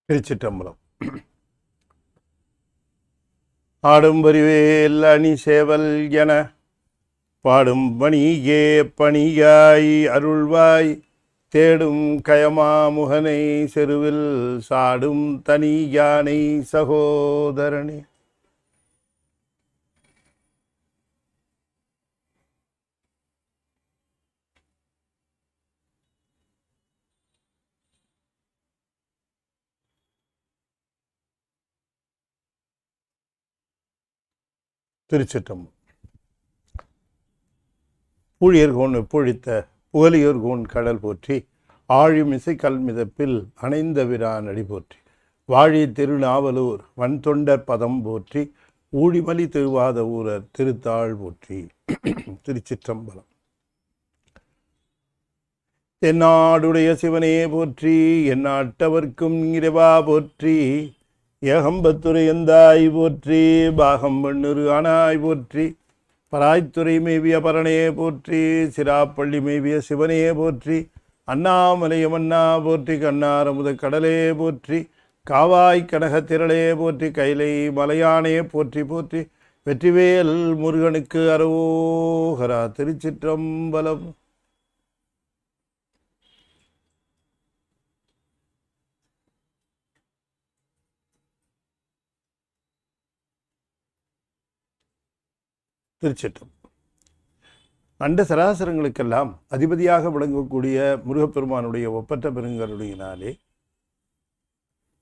திருச்சிற்றம்பலம். ஆடும் வரிவேல் அணி சேவல் என பாடும் பணியே பணியாய் அருள்வாய் தேடும் கயமா முகனை செருவில் சாடும் தனி யானை சகோதரனே. திருச்சிற்றம்பலம். பூழியர்கோன் எப்பொழித்த புகழியோர்கோன் கடல் போற்றி ஆழியும் இசைக்கல் மிதப்பில் அணைந்த விரான் அடி போற்றி வாழி திருநாவலூர் வன்தொண்டர் பதம் போற்றி ஊழிமலி திருவாத ஊரர் திருத்தாள் போற்றி. திருச்சிற்றம்பலம். தென்னாடுடைய சிவனே போற்றி எந்நாட்டவர்க்கும் இறைவா போற்றி ஏகம்பத்துரையந்தாய் போற்றி பாகம் வெண்ணுரு ஆனாய் போற்றி பராய்த்துறை மேவிய பரணே போற்றி சிராப்பள்ளி மேவிய சிவனே போற்றி அண்ணாமலையமன்னா போற்றி கண்ணாரமுத கடலே போற்றி காவாய் கனகத்திரளே போற்றி கைலை மலையானே போற்றி போற்றி வெற்றிவேல் முருகனுக்கு அரோகரா. திருச்சிற்றம்பலம். திருச்சிற்றம். அண்ட சராசரங்களுக்கெல்லாம் அதிபதியாக விளங்கக்கூடிய முருகப்பெருமானுடைய ஒப்பற்ற பெருங்கருடையினாலே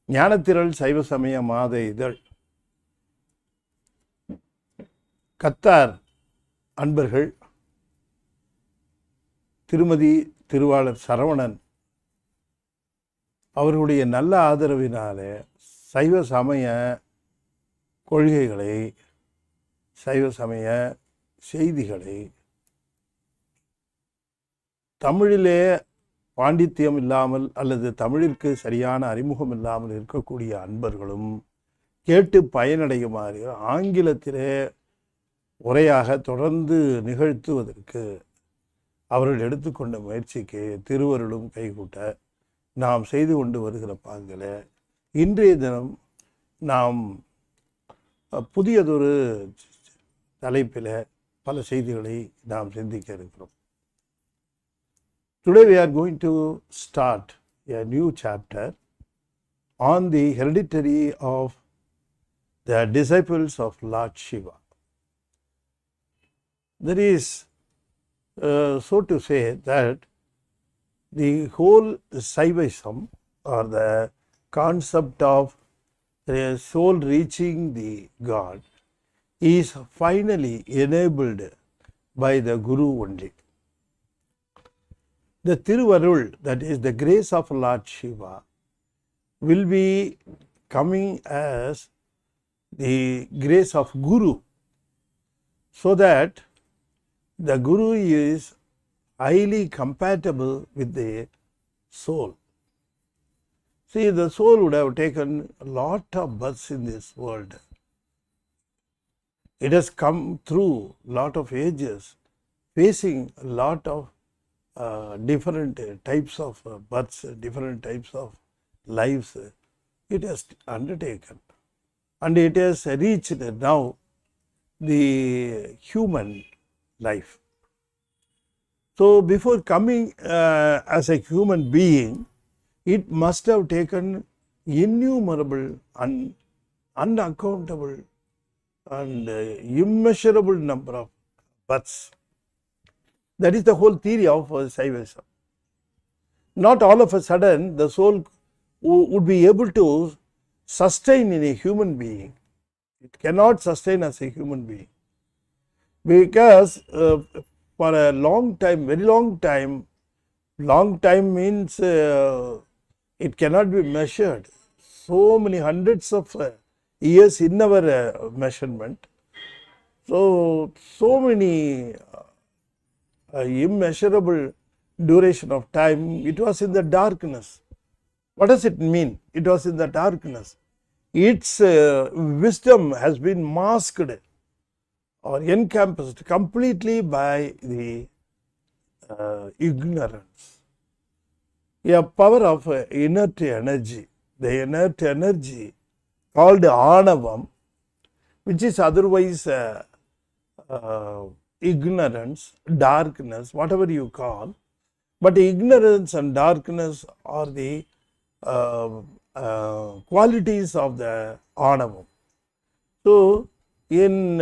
ஞானத்திரள் சைவ சமய மாத இதழ் கத்தார் அன்பர்கள் திருமதி திருவாளர் சரவணன் அவர்களுடைய நல்ல ஆதரவினாலே சைவ சமய கொள்கைகளை சைவ சமய செய்திகளை தமிழிலே பாண்டித்தியம் இல்லாமல் அல்லது தமிழிற்கு சரியான அறிமுகம் இல்லாமல் இருக்கக்கூடிய அன்பர்களும் கேட்டு பயனடையுமாறு ஆங்கிலத்திலே உரையாக தொடர்ந்து நிகழ்த்துவதற்கு அவர்கள் எடுத்துக்கொண்ட முயற்சிக்கு திருவருளும் கைகூட்ட நாம் செய்து கொண்டு வருகிற பாங்கில் இன்றைய தினம் நாம் புதியதொரு தலைப்பில் பல செய்திகளை நாம் சிந்திக்க இருக்கிறோம். Today we are going to start a new chapter on the hereditary of the disciples of Lord Siva. There is, so to say, that the whole Saivism or the concept of the soul reaching the God is finally enabled by the Guru only. The Tiruvarul, that is the grace of Lord Siva, will be coming as the grace of Guru, so that the Guru is highly compatible with the soul. See, the soul would have taken a lot of births in this world. It has come through a lot of ages, facing a lot of different types of births, different types of lives it has undertaken. And it has reached now the human life. So before coming as a human being, it must have taken innumerable and unaccountable and immeasurable number of births. That is the whole theory of Saivism. Not all of a sudden the soul would be able to sustain in a human being. It cannot sustain as a human being, because for a long time, very long time means it cannot be measured. So many hundreds of years in our measurement. So many immeasurable duration of time. It was in the darkness. What does it mean? It was in the darkness. Its wisdom has been masked or encompassed completely by the ignorance. A power of inert energy the inert energy called Anavam, which is otherwise ignorance, darkness, whatever you call. But ignorance and darkness are the qualities of the Anavam. So, in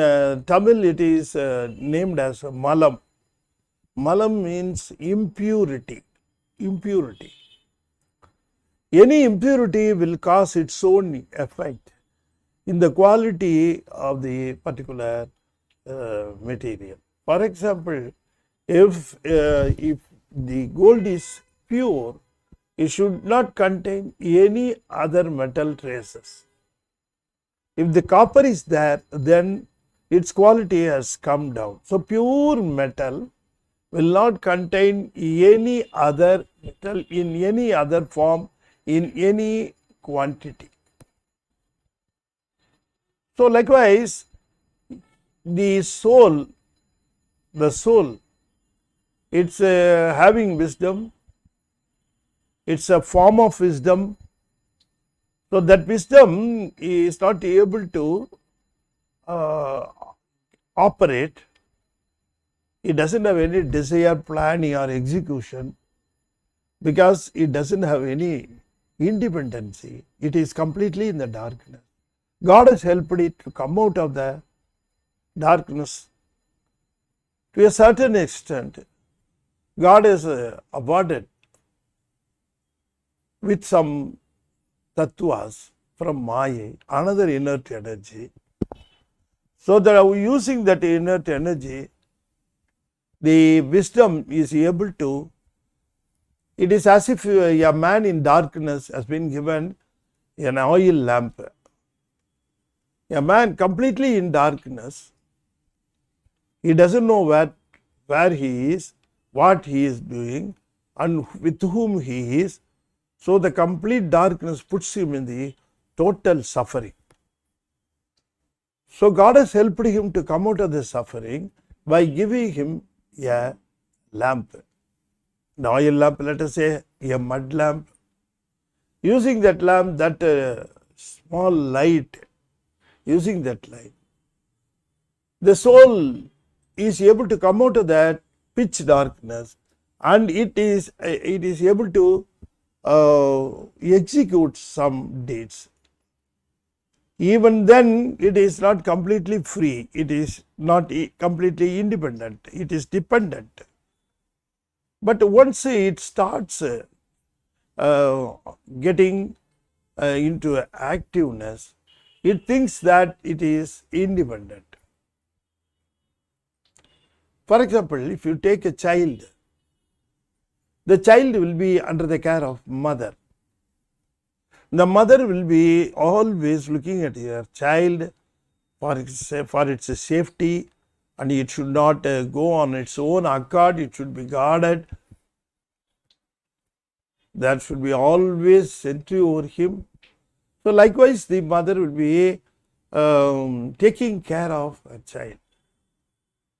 Tamil it is named as Malam. Malam means impurity. Impurity. Any impurity will cause its own effect in the quality of the particular material. For example, if the gold is pure, it should not contain any other metal traces. If the copper is there, then its quality has come down. So, pure metal will not contain any other metal in any other form, in any quantity. So, likewise, the soul, it's having wisdom, it's a form of wisdom. So, that wisdom is not able to operate. It doesn't have any desire, planning or execution, because it doesn't have any independency. It is completely in the darkness. God has helped it to come out of the darkness. To a certain extent, God has awarded with some tattvas from Maya, another inert energy, so that using that inert energy, the wisdom is able to, it is as if a man in darkness has been given an oil lamp. A man completely in darkness, he doesn't know where he is, what he is doing, and with whom he is. So, the complete darkness puts him in the total suffering. So, God has helped him to come out of the suffering by giving him a lamp. An oil lamp, let us say a mud lamp. Using that lamp, that small light, using that light, the soul is able to come out of that pitch darkness, and it is able to execute some deeds. Even then, it is not completely free, it is not completely independent, it is dependent. But once it starts getting into activeness, it thinks that it is independent. For example, if you take a child, the child will be under the care of mother. The mother will be always looking at her child for its safety, and it should not go on its own accord, it should be guarded. That should be always sentry over him. So, likewise, the mother will be taking care of a child.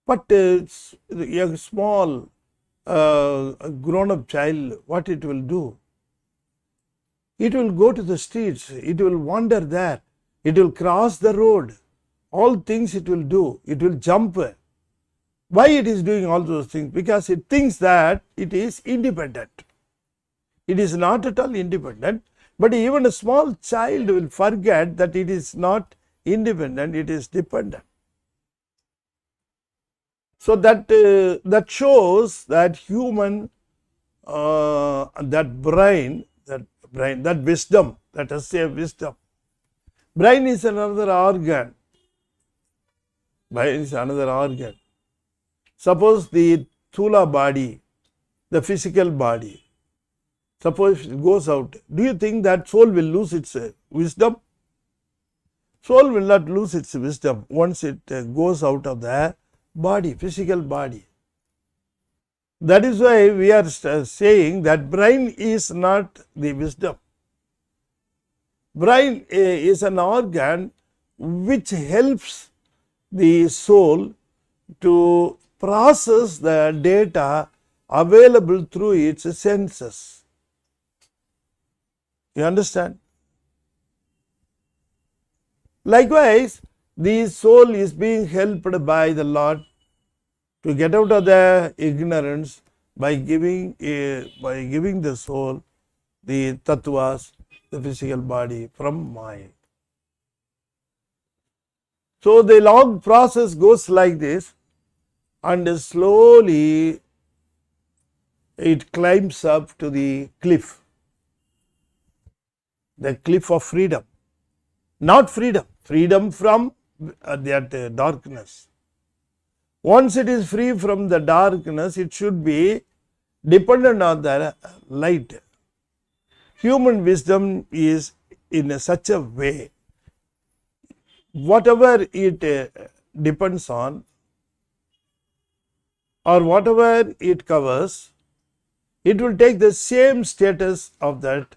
But a small grown-up child, what it will do? It will go to the streets, it will wander there, it will cross the road, all things it will do, it will jump. Why it is doing all those things? Because it thinks that it is independent. It is not at all independent, but even a small child will forget that it is not independent, it is dependent. So, that shows that human, that brain, that wisdom, let us say wisdom. Brain is another organ. Brain is another organ. Suppose the Thula body, the physical body, suppose it goes out, do you think that soul will lose its wisdom? Soul will not lose its wisdom once it goes out of the body, physical body. That is why we are saying that brain is not the wisdom. Brain is an organ which helps the soul to process the data available through its senses. You understand? Likewise, the soul is being helped by the Lord to get out of the ignorance by giving the soul the tattvas, the physical body from Maya. So the long process goes like this, and slowly it climbs up to the cliff of freedom. Not freedom from that darkness. Once it is free from the darkness, it should be dependent on the light. Human wisdom is in such a way, whatever it depends on or whatever it covers, it will take the same status of that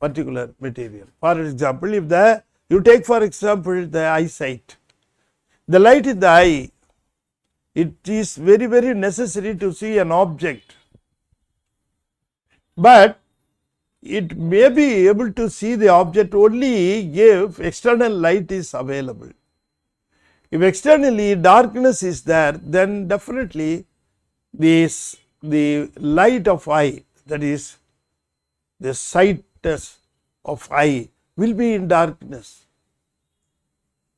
particular material. For example, if you take for example the eyesight, the light in the eye, it is very, very necessary to see an object, but it may be able to see the object only if external light is available. If externally darkness is there, then definitely the light of eye, that is the sight of eye, will be in darkness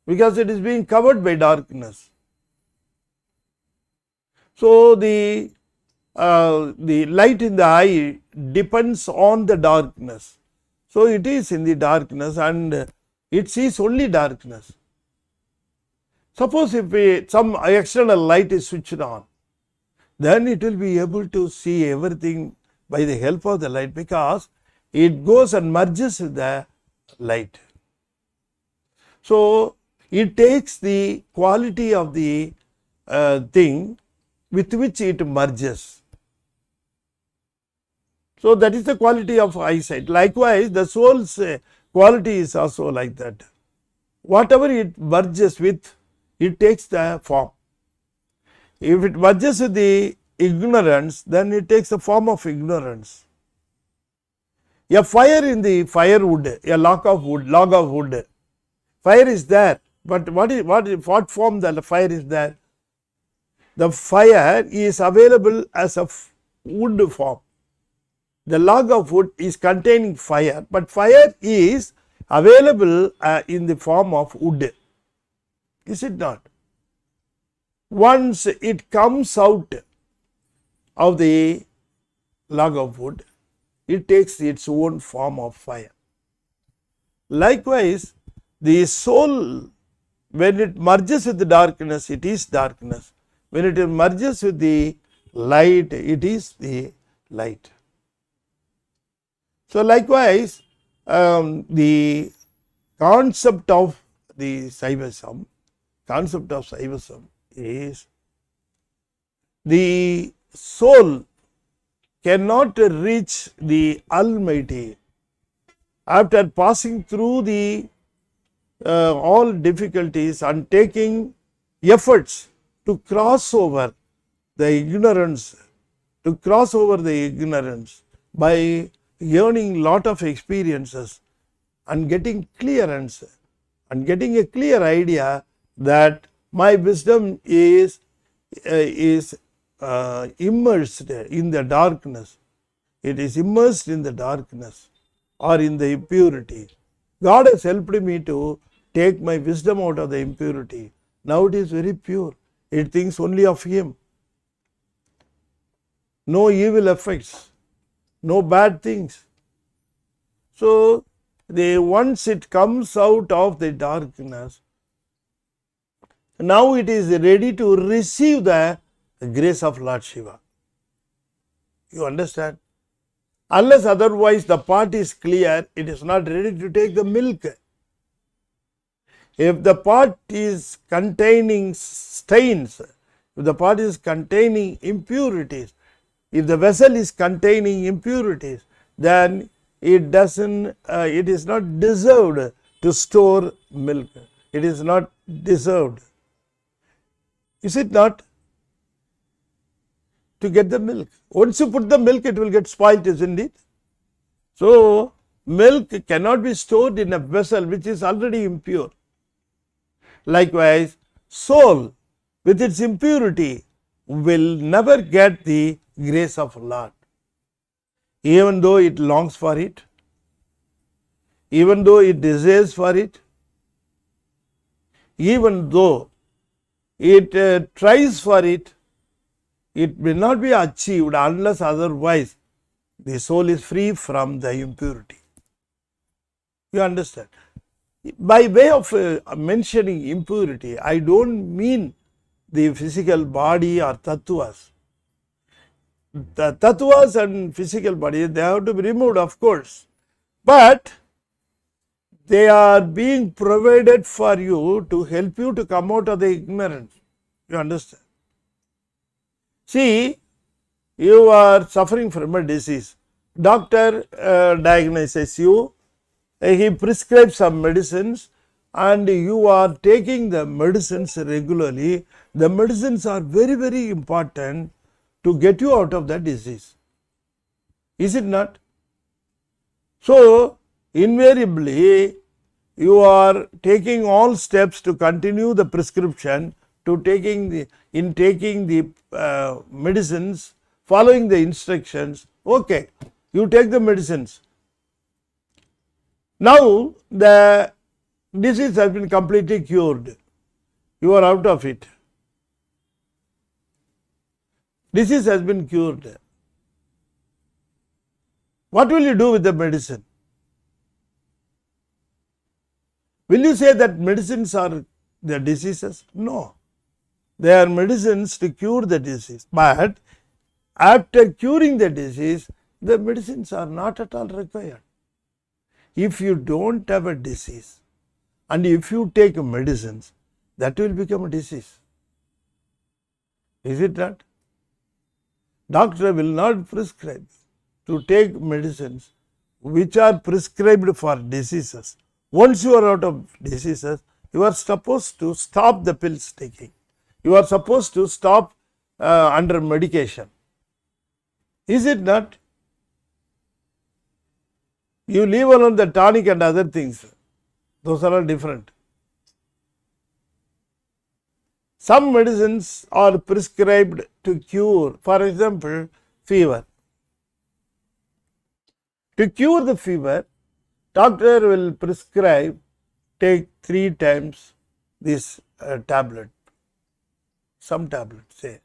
because it is being covered by darkness. So the light in the eye depends on the darkness. So it is in the darkness and it sees only darkness. Suppose if some external light is switched on, then it will be able to see everything by the help of the light, because it goes and merges with the light. So it takes the quality of the thing with which it merges. So that is the quality of eyesight. Likewise, the soul's quality is also like that. Whatever it merges with, it takes the form. If it merges with the ignorance, then it takes the form of ignorance. A fire in the firewood, a log of wood, fire is there, but what form the fire is there? The fire is available as a wood form. The log of wood is containing fire, but fire is available in the form of wood. Is it not? Once it comes out of the log of wood, it takes its own form of fire. Likewise, the soul, when it merges with the darkness, it is darkness. When it merges with the light, it is the light. So likewise, the concept of Saivism is the soul cannot reach the Almighty after passing through the all difficulties and taking efforts to cross over the ignorance, by earning lot of experiences and getting clearance and getting a clear idea that my wisdom is immersed in the darkness. It is immersed in the darkness or in the impurity. God has helped me to take my wisdom out of the impurity. Now it is very pure. It thinks only of Him. No evil effects, no bad things. So once it comes out of the darkness, now it is ready to receive the grace of Lord Shiva. You understand? Unless otherwise the pot is clear, it is not ready to take the milk. If the pot is containing stains, if the pot is containing impurities, if the vessel is containing impurities, then it is not deserved to store milk. It is not deserved. Is it not? To get the milk. Once you put the milk, it will get spoiled, isn't it? So milk cannot be stored in a vessel which is already impure. Likewise, soul with its impurity will never get the grace of Lord. Even though it longs for it, even though it desires for it, even though it tries for it, it will not be achieved unless otherwise the soul is free from the impurity. You understand? By way of mentioning impurity, I don't mean the physical body or tattvas. The tattvas and physical body, they have to be removed, of course, but they are being provided for you to help you to come out of the ignorance. You understand? See, you are suffering from a disease. Doctor diagnoses you, he prescribes some medicines, and you are taking the medicines regularly. The medicines are very, very important to get you out of that disease. Is it not? So, invariably, you are taking all steps to continue the prescription, to taking the medicines, following the instructions. Okay, you take the medicines. Now, the disease has been completely cured. You are out of it. Disease has been cured. What will you do with the medicine? Will you say that medicines are the diseases? No. They are medicines to cure the disease. But after curing the disease, the medicines are not at all required. If you don't have a disease and if you take medicines, that will become a disease. Is it not? Doctor will not prescribe to take medicines which are prescribed for diseases. Once you are out of diseases, you are supposed to stop the pills taking. You are supposed to stop under medication. Is it not? You leave alone the tonic and other things. Those are all different. Some medicines are prescribed to cure, for example, fever. To cure the fever, doctor will prescribe, take 3 times this tablet, some tablet, say,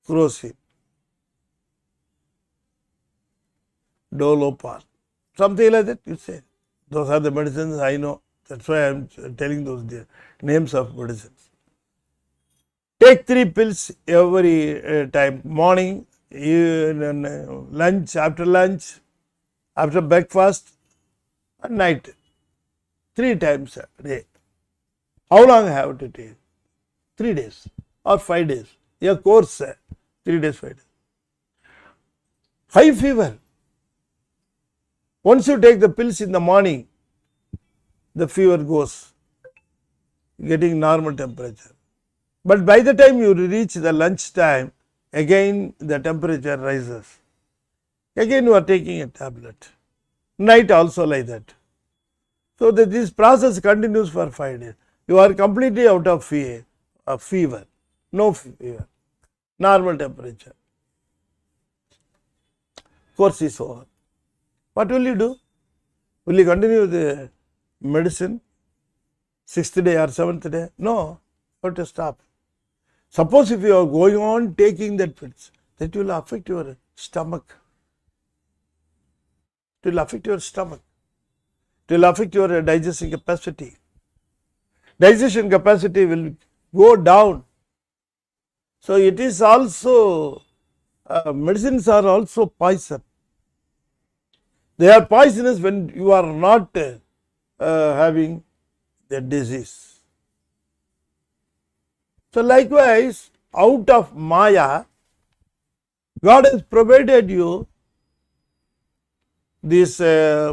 Crocin, Dolopar, something like that, you say. Those are the medicines I know. That's why I am telling those names of medicines. Take 3 pills every time, morning, lunch, after breakfast, and night. 3 times a day. How long I have to take? 3 days or 5 days. A course, 3 days, 5 days. High fever. Once you take the pills in the morning, the fever goes, getting normal temperature. But by the time you reach the lunch time, again the temperature rises. Again you are taking a tablet. Night also like that. So that this process continues for 5 days. You are completely out of fever. No fever. Normal temperature. Course is over. What will you do? Will you continue the medicine 6th day or 7th day? No, you have to stop. Suppose if you are going on taking that pills, that will affect your stomach. It will affect your stomach. It will affect your digestion capacity. Digestion capacity will go down. So it is also, medicines are also poison. They are poisonous when you are not having the disease. So likewise, out of Maya, God has provided you this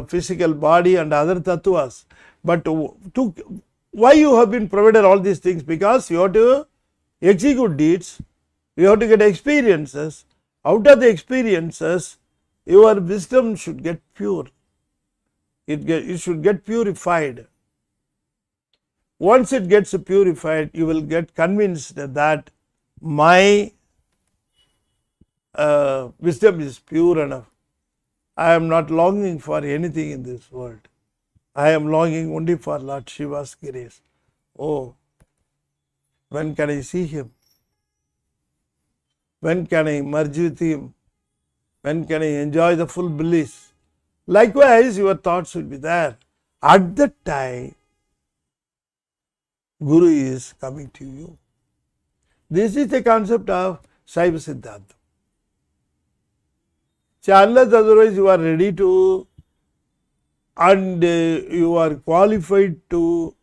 physical body and other tattvas. But why you have been provided all these things? Because you have to execute deeds, you have to get experiences. Out of the experiences, your wisdom should get pure. It should get purified. Once it gets purified, you will get convinced that my wisdom is pure enough. I am not longing for anything in this world. I am longing only for Lord Shiva's grace. Oh, when can I see him? When can I merge with him? When can I enjoy the full bliss? Likewise, your thoughts will be there. At that time, Guru is coming to you. This is the concept of Saiva Siddhanta. Unless otherwise you are ready to and you are qualified to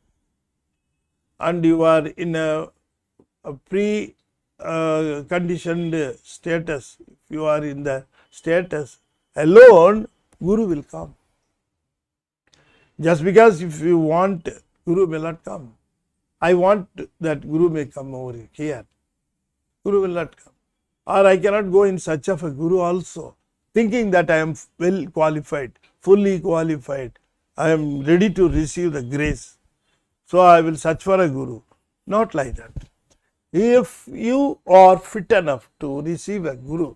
and you are in a pre-conditioned status, if you are in the status alone, Guru will come. Just because if you want, Guru will not come. I want that Guru may come over here. Guru will not come. Or I cannot go in search of a Guru also, thinking that I am well qualified, fully qualified. I am ready to receive the grace. So I will search for a Guru. Not like that. If you are fit enough to receive a Guru,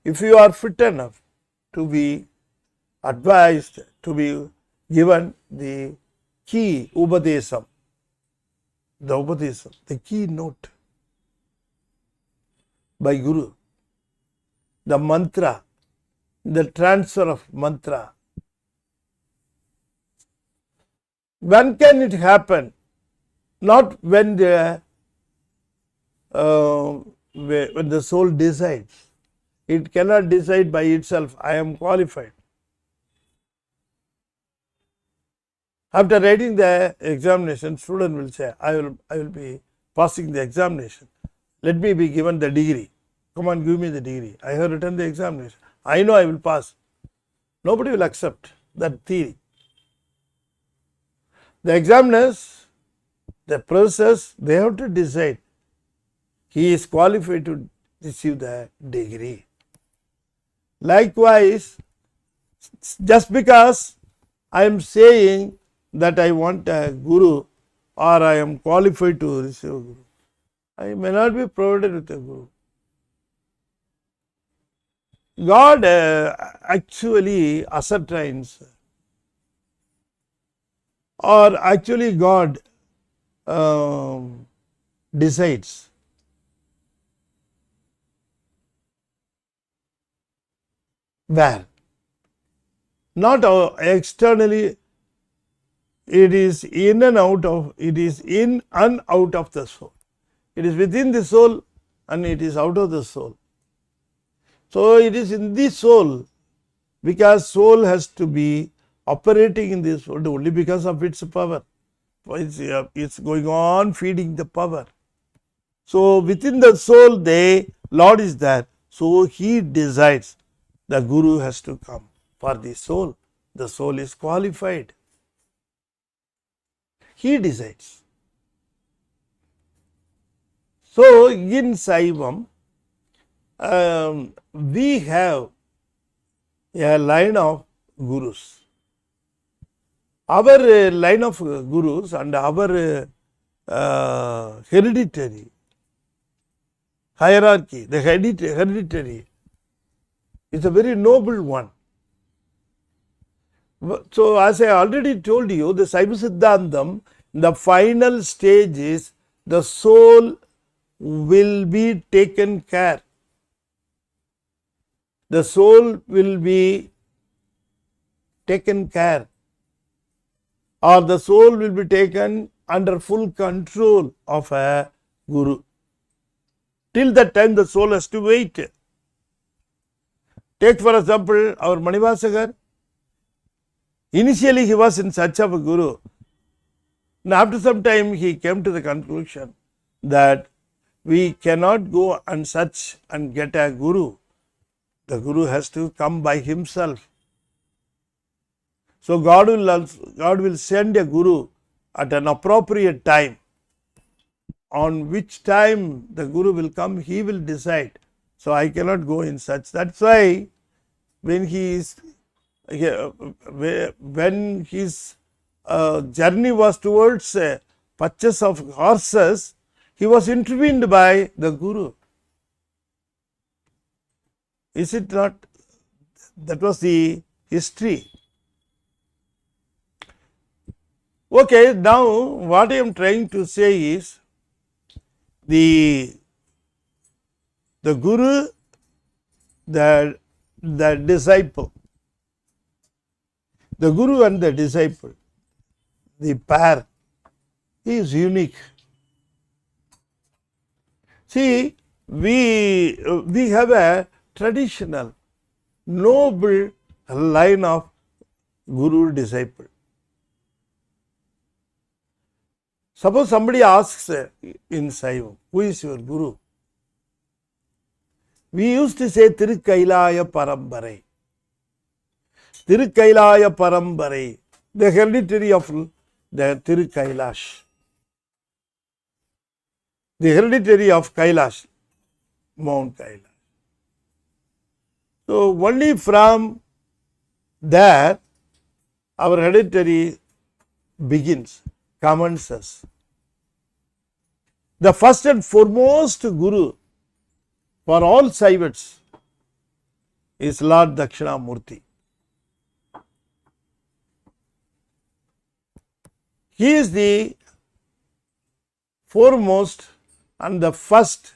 if you are fit enough to be advised, to be given the key Upadesam, the key note by Guru, the mantra, the transfer of mantra. When can it happen? Not when the soul decides. It cannot decide by itself, I am qualified. After writing the examination, student will say, I will be passing the examination. Let me be given the degree. Come on, give me the degree. I have written the examination. I know I will pass. Nobody will accept that theory. The examiners, the process, they have to decide. He is qualified to receive the degree. Likewise, just because I am saying that I want a Guru or I am qualified to receive a Guru, I may not be provided with a Guru. God actually ascertains, or actually God decides. Where? Not externally, it is in and out of, it is in and out of the soul. It is within the soul and it is out of the soul. So it is in the soul, because soul has to be operating in this world only because of its power. It's going on feeding the power. So within the soul, the Lord is there. So he decides the Guru has to come for the soul. The soul is qualified. He decides. So in Saivam, we have a line of Gurus. Our line of Gurus and our hereditary hierarchy, the hereditary is a very noble one. So as I already told you, the Saiva Siddhantam, the final stage is the soul will be taken care. The soul will be taken care, or the soul will be taken under full control of a Guru. Till that time the soul has to wait. Take for example our Manivasakar. Initially he was in search of a Guru. And after some time he came to the conclusion that we cannot go and search and get a Guru. The Guru has to come by himself. So God will send a Guru at an appropriate time. On which time the Guru will come, he will decide. So I cannot go in search. That's why when his journey was towards purchase of horses, he was intervened by the Guru. Is it not? That was the history. Okay, now what I am trying to say is the Guru, the disciple, the Guru and the disciple, the pair is unique. See, we have a traditional, noble line of Guru disciple. Suppose somebody asks in Siva, who is your Guru? We used to say Kailaya Parambarai. Kailaya Parambarai, the hereditary of the Kailash. The hereditary of Kailash, Mount Kailash. So only from there our hereditary begins, commences. The first and foremost Guru for all Saivats is Lord Dakshinamurti. He is the foremost and the first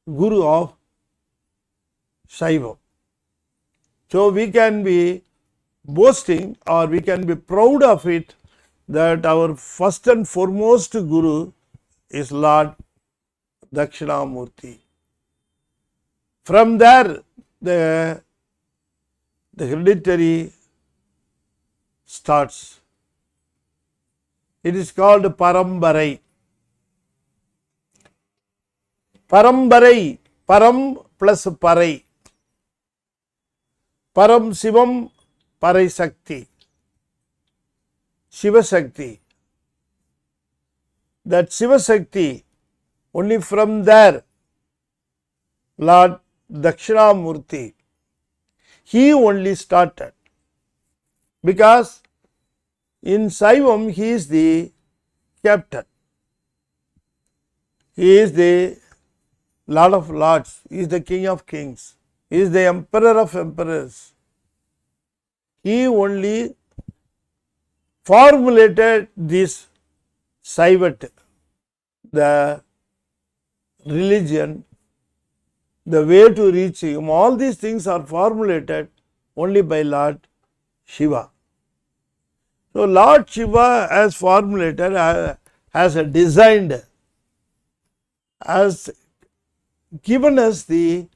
Guru of Siva. So we can be boasting or we can be proud of it that our first and foremost Guru is Lord Dakshinamurti. From there the hereditary starts. It is called Parambarai. Parambarai, Param plus Parai. Param Sivam Parai Sakti. Siva Sakti. That Siva Sakti, only from there, Lord Dakshinamurti, he only started. Because in Saivam, he is the captain. He is the Lord of Lords. He is the King of Kings. He is the Emperor of Emperors. He only formulated this Saivat, the religion, the way to reach him. All these things are formulated only by Lord Siva. So Lord Siva has formulated, has designed, has given us the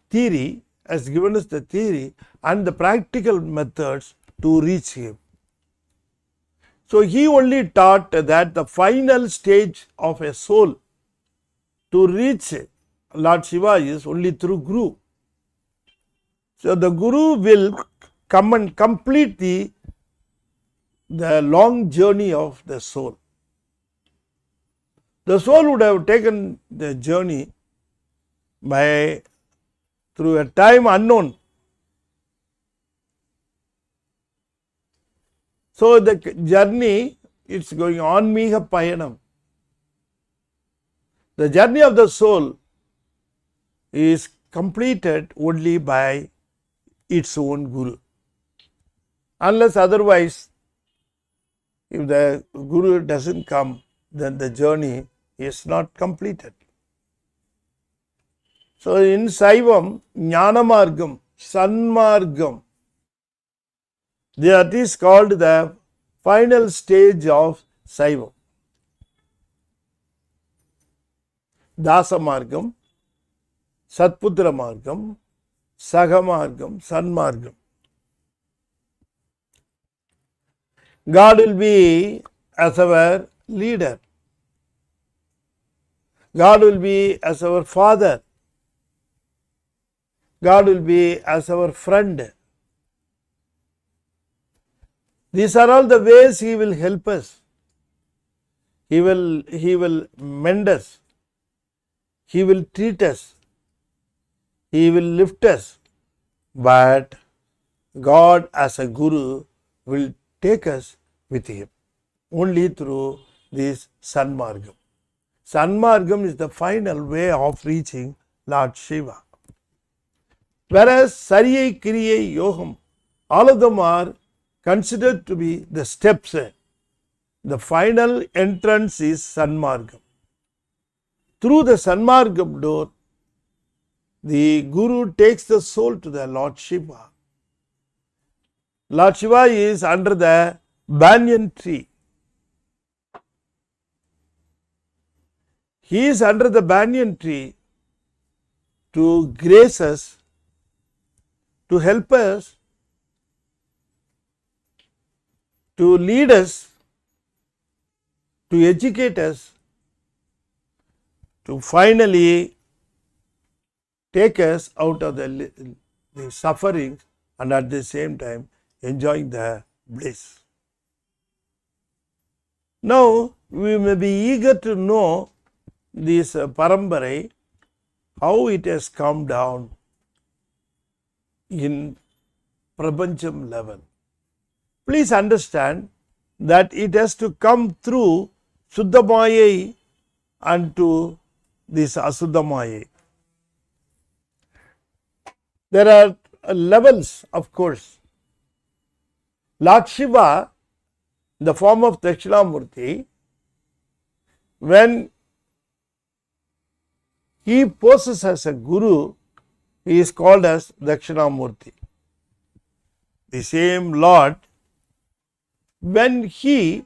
theory, has given us the theory and the practical methods to reach him. So he only taught that the final stage of a soul to reach Lord Siva is only through Guru. So the Guru will come and complete the long journey of the soul. The soul would have taken the journey through a time unknown. So the journey, it's going on Miha Payanam. The journey of the soul is completed only by its own Guru. Unless otherwise, if the Guru doesn't come, then the journey is not completed. So in Saivam, Jnanamargam, Sanmargam, that is called the final stage of Saivam. Dasa Margam, Satputra Margam, Sagamargam, Sanmargam. God will be as our leader. God will be as our father. God will be as our friend. These are all the ways He will help us. He will mend us. He will treat us. He will lift us. But God as a Guru will take us with Him only through this Sanmargam. Sanmargam is the final way of reaching Lord Shiva. Whereas Sariyai, Kriyai, Yogam, all of them are considered to be the steps. The final entrance is Sanmargam. Through the Sanmargam door, the Guru takes the soul to the Lord Shiva. Lord Shiva is under the banyan tree. He is under the banyan tree to grace us, to help us, to lead us, to educate us, to finally take us out of the suffering and at the same time enjoying the bliss. Now, we may be eager to know this Parambarai, how it has come down in Prapancham level. Please understand that it has to come through Suddhamayai and to this Asuddhamayai. There are levels, of course. Lord Shiva, in the form of Dakshinamurti, when he poses as a Guru, he is called as Dakshinamurti. The same Lord, when he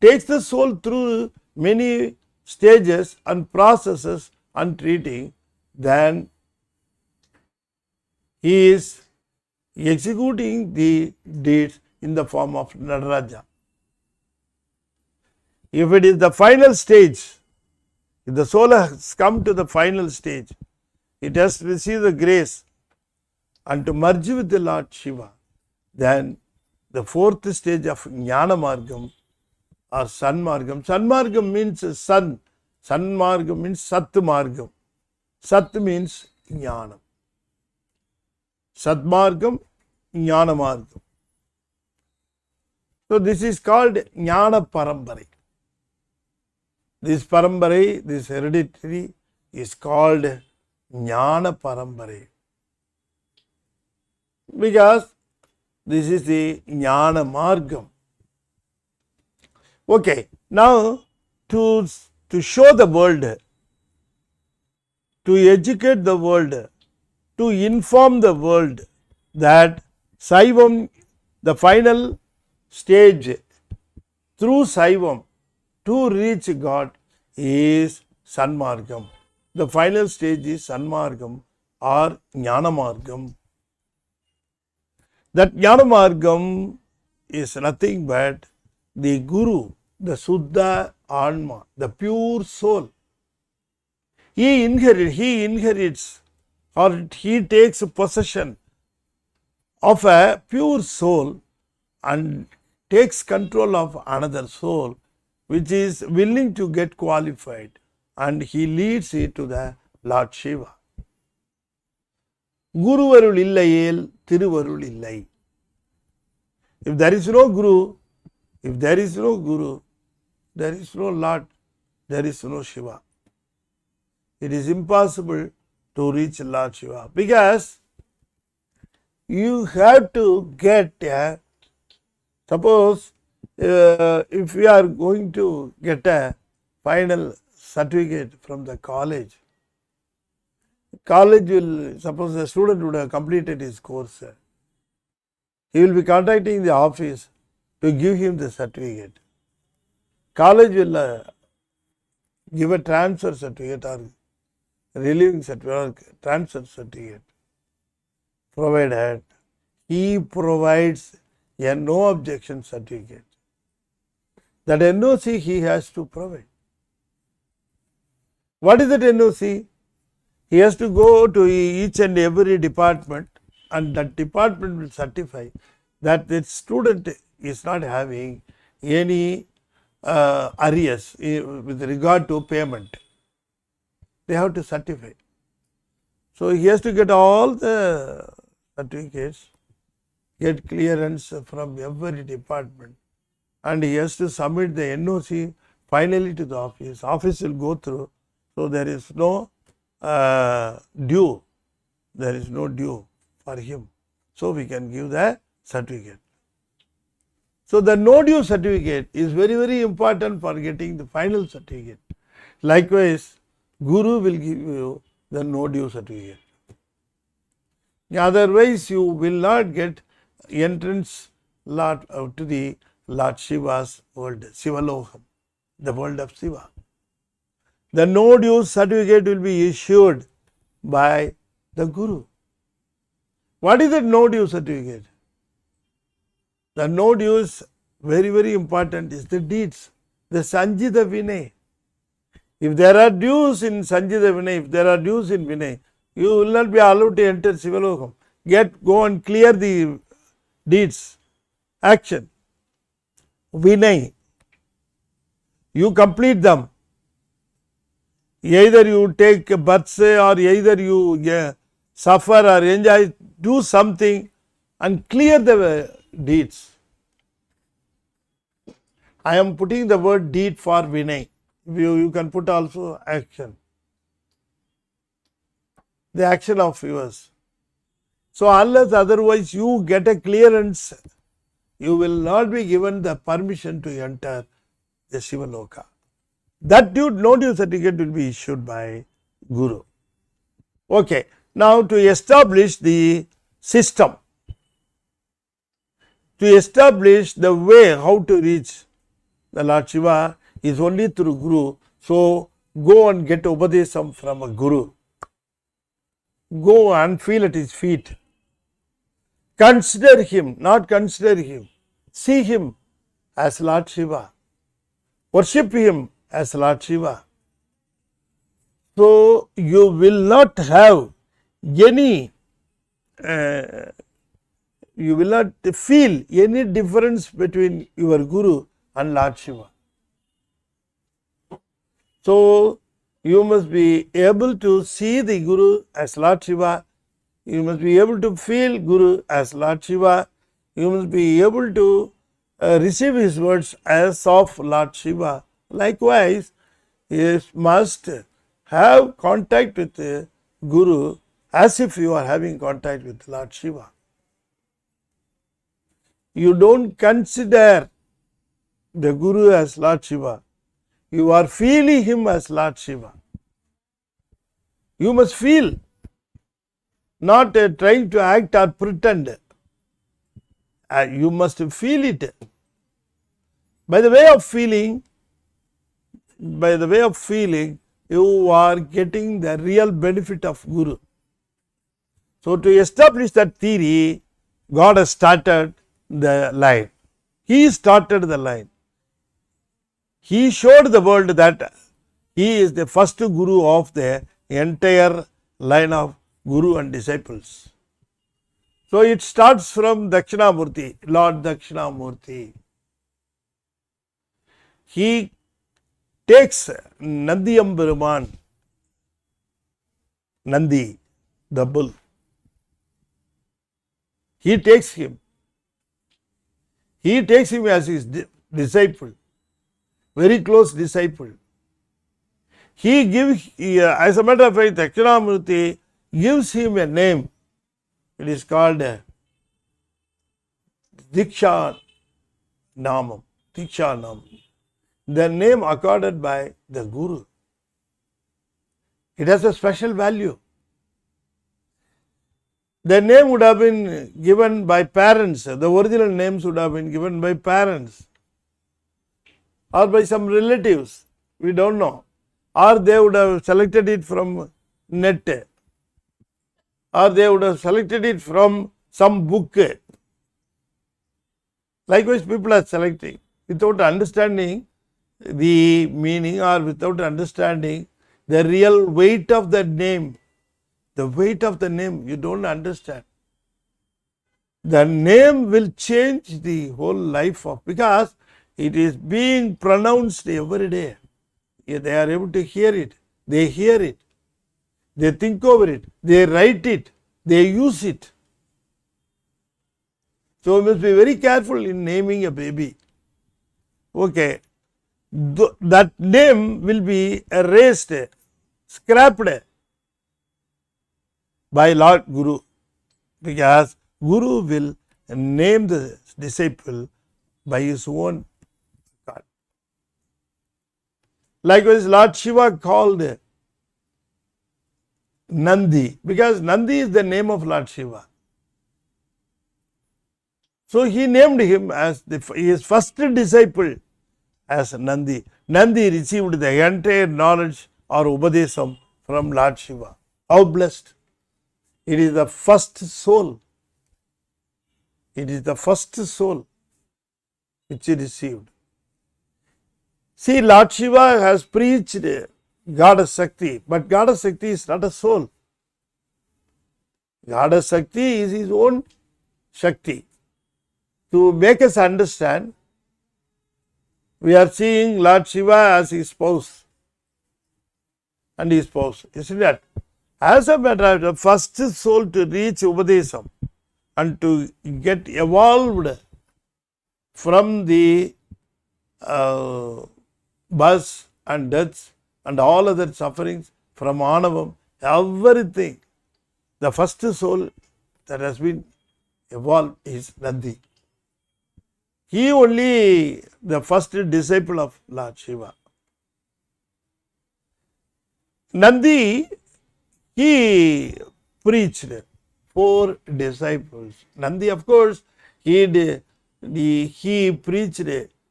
takes the soul through many stages and processes and treating, then he is executing the deeds in the form of Nadaraja. If it is the final stage, if the soul has come to the final stage, it has to receive the grace and to merge with the Lord Shiva. Then the fourth stage of Jnana Margam or Sanmargam. Sanmargam means sun. Sanmargam means Sat Margam. Sat means Jnana. Satmargam, Jnana Margam. So this is called Jnana Parambarai. This Parambarai, this hereditary is called Jnana Parambarai. Because this is the Jnana Margam. Okay, now to show the world, to educate the world, to inform the world that Saivam, the final stage through Saivam to reach God is Sanmargam. The final stage is Sanmargam or Jnana Margam. That Jnana Margam is nothing but the Guru, the Suddha Anma, the pure soul. He inherits or he takes possession of a pure soul and takes control of another soul which is willing to get qualified, and he leads it to the Lord Shiva. Guruvarul illayel Thiruvarul illai. If there is no Guru, there is no Lord, there is no Shiva. It is impossible to reach Lord Shiva, because you have to get suppose if we are going to get a final certificate from the college will, suppose the student would have completed his course, he will be contacting the office to give him the certificate. College will give a transfer certificate or relieving certificate or transfer certificate, provided he provides a no objection certificate. That NOC he has to provide. What is that NOC? He has to go to each and every department, and that department will certify that the student is not having any arrears with regard to payment. They have to certify. So he has to get all the certificates, get clearance from every department, and he has to submit the NOC finally to the office. Office will go through. So there is no due. There is no due for him. So we can give the certificate. So the no due certificate is very, very important for getting the final certificate. Likewise, Guru will give you the no due certificate. Otherwise, you will not get entrance to the Lord Shiva's world, Sivalokam, the world of Siva. The no due certificate will be issued by the Guru. What is the no due certificate? The no due is very, very important, is the deeds, the Sanjita Vinay. If there are dues in Sanjita Vinay, if there are dues in Vinay, you will not be allowed to enter Sivalokam. Go and clear the deeds, action, Vinay. You complete them. Either you take births or either you suffer or enjoy, do something and clear the deeds. I am putting the word deed for Vinay. You can put also action. The action of yours. So unless otherwise you get a clearance, you will not be given the permission to enter the Sivaloka. That no due certificate will be issued by Guru. Okay. Now to establish the system, to establish the way how to reach the Lord Shiva is only through Guru. So go and get Upadesam from a Guru. Go and feel at his feet. Consider him, not consider him. See him as Lord Shiva. Worship him as Lord Shiva. So you will not have any, you will not feel any difference between your Guru and Lord Shiva. So you must be able to see the Guru as Lord Shiva. You must be able to feel Guru as Lord Shiva. You must be able to receive his words as of Lord Shiva. Likewise, you must have contact with the Guru as if you are having contact with Lord Shiva. You don't consider the Guru as Lord Shiva. You are feeling him as Lord Shiva. You must feel, not trying to act or pretend. You must feel it. By the way of feeling, you are getting the real benefit of Guru. So to establish that theory, God has started the line. He started the line. He showed the world that he is the first Guru of the entire line of Guru and disciples. So it starts from Dakshinamurti, Lord Dakshinamurti. He takes Nandiyamperuman, Nandi, the bull. He takes him. He takes him as his disciple, very close disciple. He gives, as a matter of fact, Dakshinamurti gives him a name. It is called Diksha Namam. Diksha Namam. The name accorded by the Guru. It has a special value. The name would have been given by parents. The original names would have been given by parents or by some relatives. We don't know. Or they would have selected it from net. Or they would have selected it from some book. Likewise, people are selecting without understanding the meaning or without understanding the real weight of that name. The weight of the name you don't understand. The name will change the whole life of, because it is being pronounced every day. They are able to hear it. They hear it. They think over it. They write it. They use it. So we must be very careful in naming a baby. Okay, that name will be erased, scrapped by Lord Guru, because Guru will name the disciple by his own God. Likewise, Lord Shiva called Nandi, because Nandi is the name of Lord Shiva. So he named him as his first disciple as Nandi. Nandi received the entire knowledge or Upadesam from Lord Shiva. How blessed! It is the first soul. It is the first soul which he received. See, Lord Shiva has preached Goddess Shakti, but Goddess Shakti is not a soul. Goddess Shakti is his own Shakti. To make us understand, we are seeing Lord Shiva as his spouse and his spouse. Isn't that? As a matter of the first soul to reach Upadesam and to get evolved from the births and deaths and all other sufferings from Anavam, everything, the first soul that has been evolved is Nandi. He only the first disciple of Lord Shiva. Nandi, he preached 4 disciples. Nandi, of course, he preached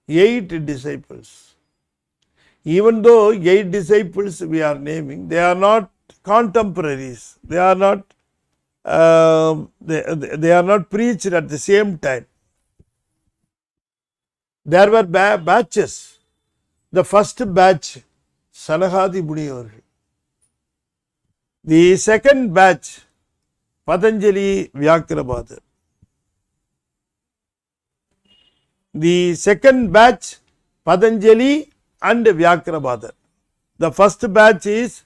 8 disciples. Even though 8 disciples we are naming, they are not contemporaries. They are not they are not preached at the same time. There were batches. The first batch, Sanagadi Muni. The second batch, Patanjali Vyakrabhadar. The second batch, Patanjali and Vyakrabhadar. The first batch is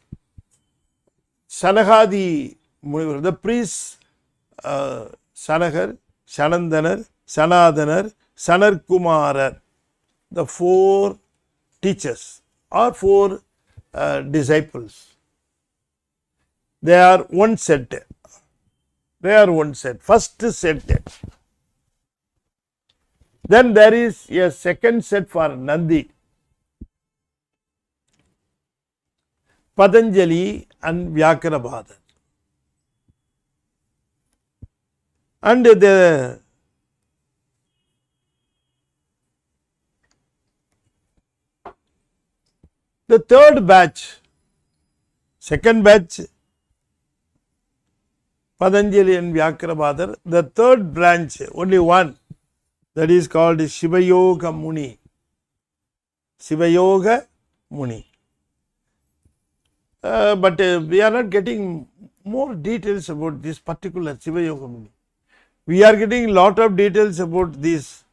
Sanagadi Muni. The priests, Sanagar, Sanandanar, Sanadanar, Sanar Kumara, the 4 teachers or 4 disciples. They are one set. They are one set. First set. Then there is a second set for Nandi, Patanjali and Vyakrabhadar. And the third batch, second batch, Patanjali and Vyakrabhadar. The third branch, only one, that is called Sivayoga Muni. Sivayoga Muni. But we are not getting more details about this particular Sivayoga Muni. We are getting lot of details about these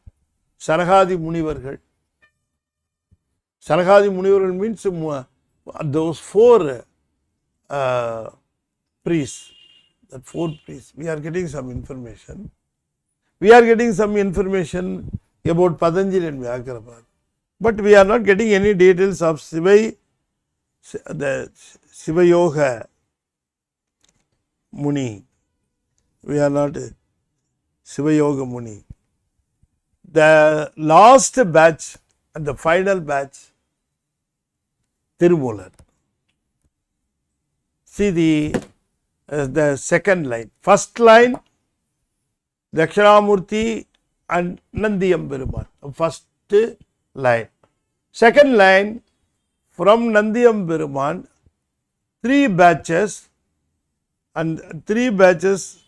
Sanagadi Munivargal. Sanagadi Munivargal means those 4 priests. That 4 priests. We are getting some information. We are getting some information about Patanjali and Vyakrabhadar. But we are not getting any details of the Sivayoga Muni. We are not Sivayoga Muni. The last batch and the final batch, Tirumolar. See the second line. First line, Dakshinamurti and Nandiyam Perumal. First line. Second line, from Nandiyam Perumal, 3 batches, and 3 batches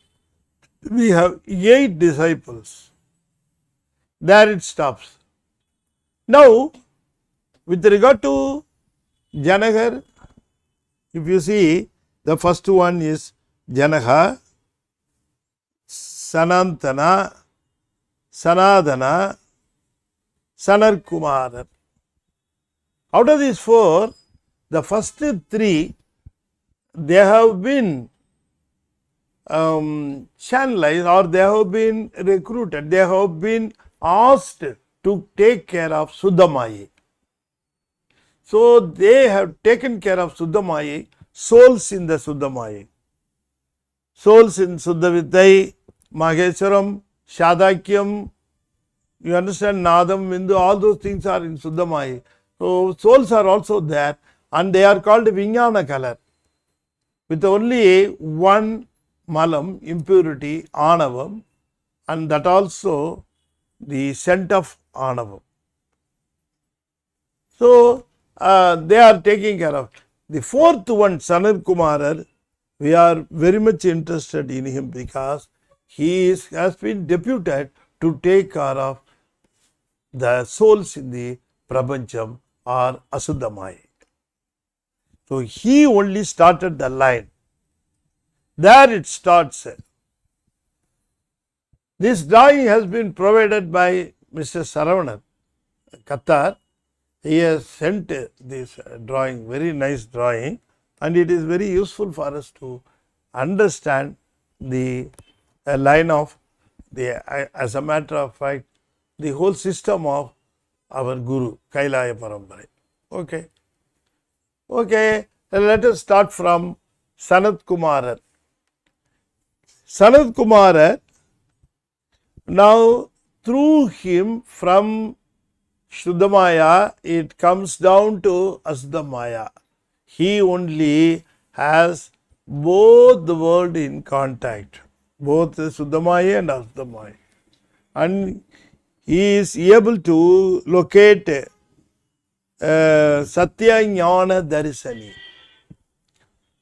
we have 8 disciples. There it stops. Now, with regard to Janagar, if you see, the first one is Janaha, Sanantana, Sanadana, Sanar Kumara. Out of these 4, the first 3, they have been channelized or they have been recruited, they have been asked to to take care of Suddhamaya. So they have taken care of Suddhamaya, souls in the Suddhamaya. Souls in Suddhavitai, Maheswaram, Shadakyam, you understand, Nadam, Bindu, all those things are in Suddhamaya. So souls are also there and they are called Vijnana color. With only one malam, impurity, anavam, and that also the scent of anavam. So they are taking care of. The fourth one, Sanat Kumarar, we are very much interested in him because he has been deputed to take care of the souls in the Prapancham or Asuddhamaya. So he only started the line. There it starts. This drawing has been provided by Mr. Saravanan, Qatar. He has sent this drawing, very nice drawing, and it is very useful for us to understand the line of the, as a matter of fact, the whole system of our Guru, Kailaya Parambarai. Okay. Okay, let us start from Sanat Kumarar. Sanat Kumarar, now through him from Shuddhamaya, it comes down to Asuddhamaya. He only has both the world in contact, both Shuddhamaya and Asuddhamaya. And he is able to locate Satya Jnana Darsani.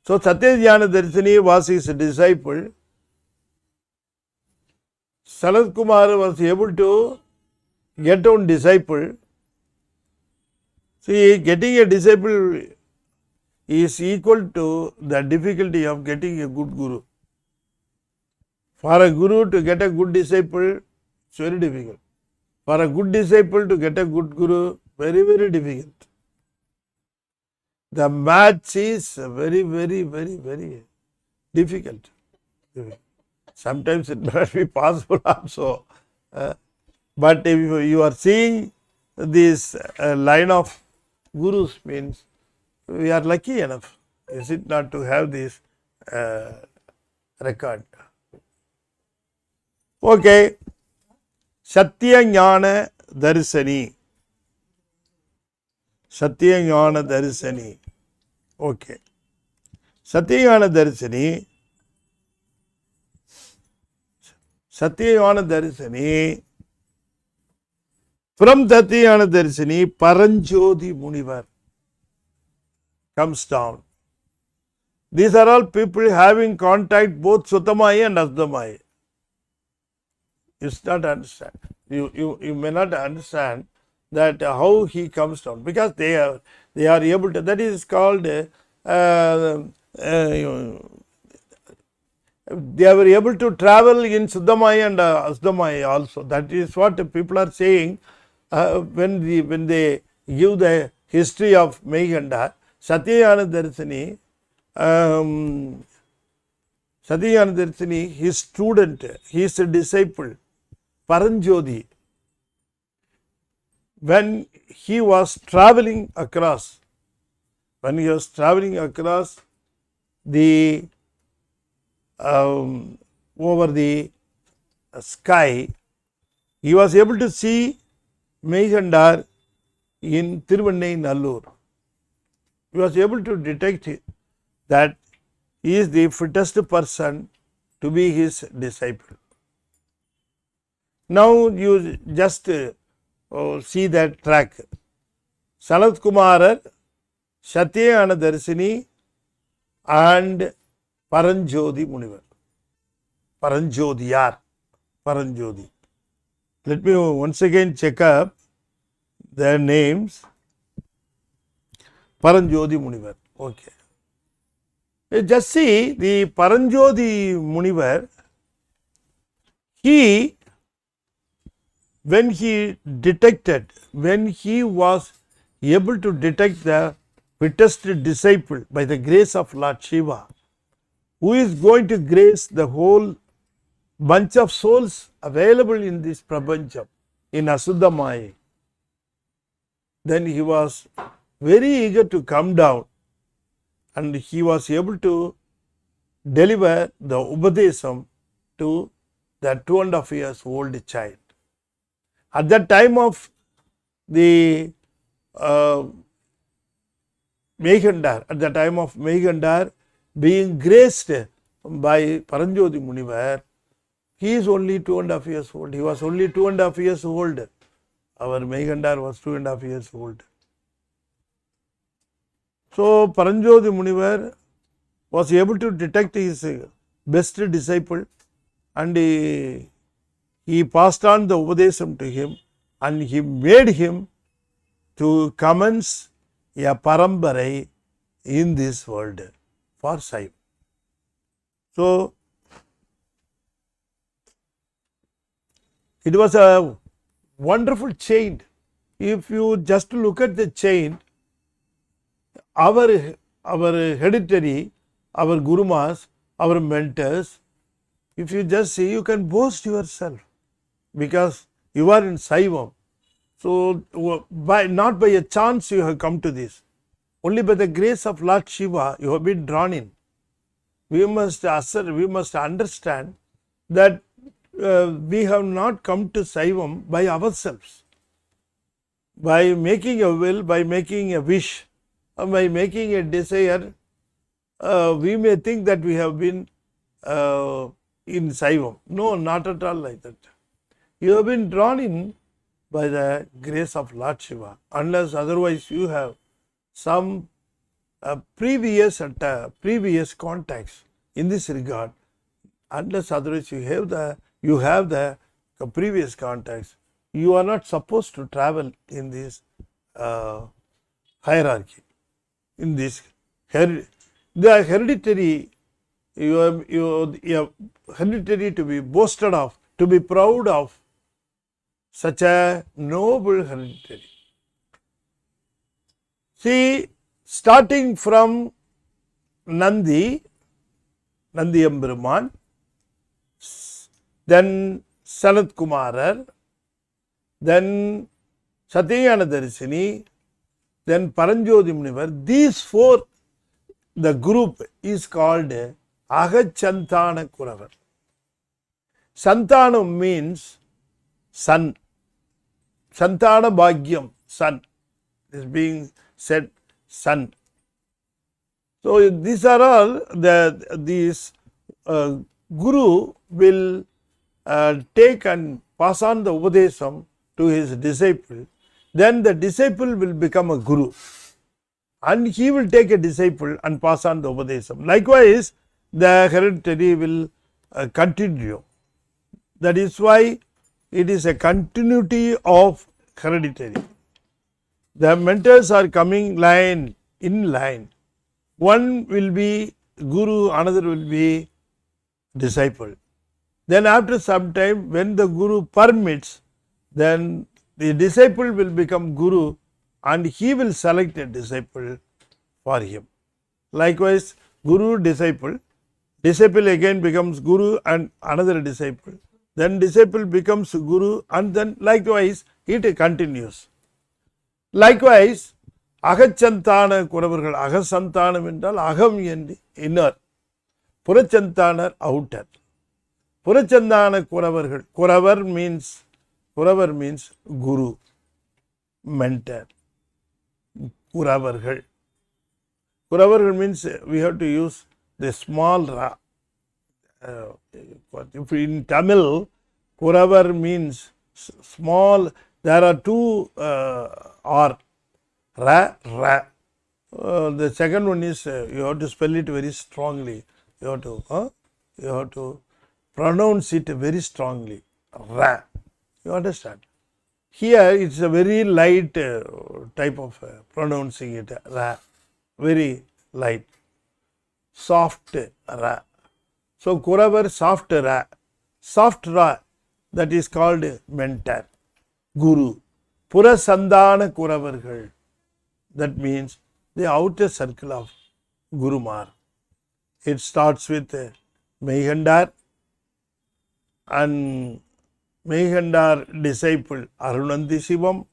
So Satya Jnana Darsani was his disciple. Sanat Kumar was able to get one disciple. See, getting a disciple is equal to the difficulty of getting a good guru. For a guru to get a good disciple, it's very difficult. For a good disciple to get a good guru, very, very difficult. The match is very, very, very, very difficult. Sometimes it may not be possible also. But if you are seeing this line of gurus, means we are lucky enough, is it not, to have this record. Okay. Satya Jnana Darsani. Satya Jnana Darsani. Okay. Satya Jnana Darsani. Satya Jnana Darsani. From Satya Jnana Darsani, Paranjodi Munivar comes down. These are all people having contact both Sutamaya and Asdamaya. You not understand. You may not understand that how he comes down, because they are able to. That is called they were able to travel in Suddhamaya and Asdhamaya also. That is what people are saying when they give the history of Meghanda. Satyayana Darsani, his student, his disciple, Paranjodi, when he was traveling across, the over the sky, he was able to see Meghanda in Tiruvannai Nallur. He was able to detect that he is the fittest person to be his disciple. Now you just see that track. Sanat Kumarar, Satyayana Darsani and Paranjodi Munivar. Paranjodiyar. Paranjodi. Let me once again check up their names. Paranjodi Munivar. Okay. Just see the Paranjodi Munivar. When he was able to detect the fittest disciple by the grace of Lord Siva, who is going to grace the whole bunch of souls available in this Prapancham, in Asuddhamaya, then he was very eager to come down and he was able to deliver the Upadesam to the 2.5 years old child. At that time of the Meghandar, at the time of Meghandar being graced by Paranjoti Munivar, he is only 2.5 years old. He was only 2.5 years old. Our Meghandar was 2.5 years old. So Paranjoti Munivar was able to detect his best disciple and he passed on the Upadesam to him and he made him to commence a Parambarai in this world for Siva. So it was a wonderful chain. If you just look at the chain, our hereditary, our gurumas, our mentors, if you just see, you can boast yourself because you are in Saivam. So not by a chance you have come to this. Only by the grace of Lord Shiva you have been drawn in. We must understand that we have not come to Saivam by ourselves. By making a will, by making a wish, by making a desire, we may think that we have been in Saivam. No, not at all like that. You have been drawn in by the grace of Lord Shiva, unless otherwise you have some previous contacts in this regard. Unless otherwise you have the previous contacts, you are not supposed to travel in this hierarchy. In this the hereditary, you have hereditary to be boasted of, to be proud of. Such a noble hereditary. See, starting from Nandi Embruman, then Sanat Kumarar, then Satyayana Darsini, then Paranjoti Munivar. These four, the group is called Agachantana Kuravar. Santanam means son. Santana Bhagyam, son. Is being said son. So these are all these Guru will take and pass on the Upadesam to his disciple. Then the disciple will become a Guru. And he will take a disciple and pass on the Upadesam. Likewise, the hereditary will continue. That is why it is a continuity of hereditary. The mentors are coming line in line. One will be Guru, another will be disciple. Then after some time, when the Guru permits, then the disciple will become Guru and he will select a disciple for him. Likewise, Guru, disciple again becomes Guru and another disciple. Then disciple becomes Guru and then likewise it continues. Likewise, Agachantana Kuravargal, Agasantanam என்றால் அகம் என்று inner, Purachantanar outer. Purachandana Kuravargal, Kuravar means Guru, mentor. Kuravargal. Kuravargal means we have to use the small ra. If in Tamil, Kuravar means small. There are two R, ra, ra. The second one is you have to spell it very strongly. You have to pronounce it very strongly. Ra. You understand? Here it's a very light type of pronouncing it. Ra. Very light. Soft ra. So Kuravar soft ra. Soft ra, that is called mentor. Guru. Purasandana Kuravargal. That means the outer circle of Gurumar. It starts with Meghandar and Meghandar disciple Arunandi Sivam.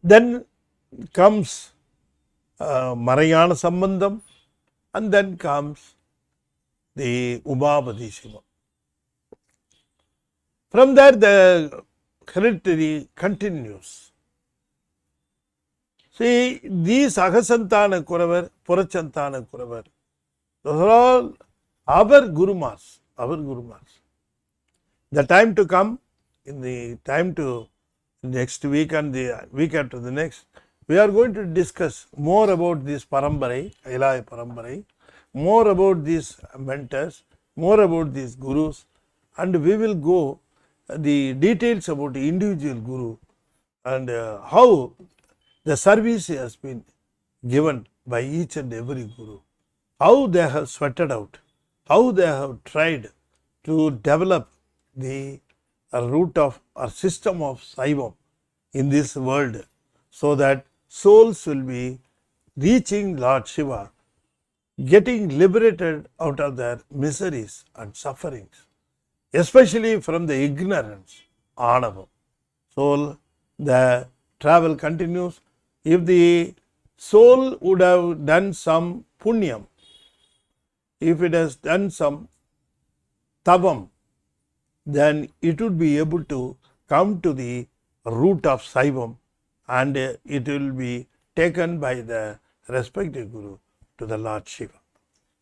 Then comes Marayana Sambandham, and then comes the Umabadi Siva. From there, the hereditary continues. See, these Ahasantana Kuravar, Purachantana Kuravar, those are all our Gurumas, our Gurumas. The time to come, in the time to next week and the week after the next, we are going to discuss more about this Parambarai, Kailaya Parambarai, more about these mentors, more about these gurus, and we will go the details about the individual guru and how the service has been given by each and every guru, how they have sweated out, how they have tried to develop the root of or system of Siva in this world, so that souls will be reaching Lord Shiva, getting liberated out of their miseries and sufferings, especially from the ignorance, Anava. So the travel continues. If the soul would have done some punyam, if it has done some tavam, then it would be able to come to the root of Saivam, and it will be taken by the respective Guru to the Lord Shiva.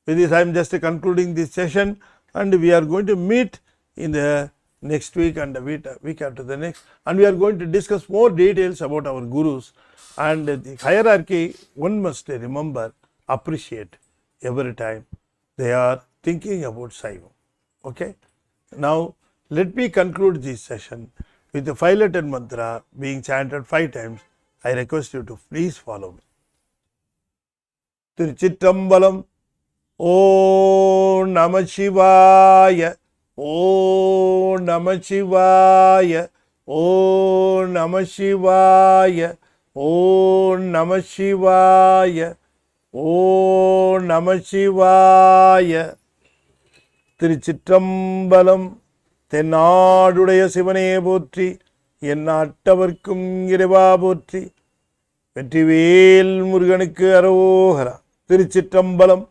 With this, I am just concluding this session, and we are going to meet in the next week and the week after the next, and we are going to discuss more details about our Gurus and the hierarchy. One must remember, appreciate every time they are thinking about Saivam. Okay. Now, let me conclude this session with the 5-letter mantra being chanted 5 times. I request you to please follow me. Tiruchitrambalam. Om Namah Shivaya. Om Namah Shivaya. Om Namah Shivaya. Om Namah Shivaya. Om Namah Shivaya. Tiruchitrambalam. தென்னாடுடைய சிவனே போற்றி, எந்நாட்டவர்க்கும் இறைவா போற்றி, வெற்றிவேல் முருகனுக்கு அரோகரா. திருச்சிற்றம்பலம்.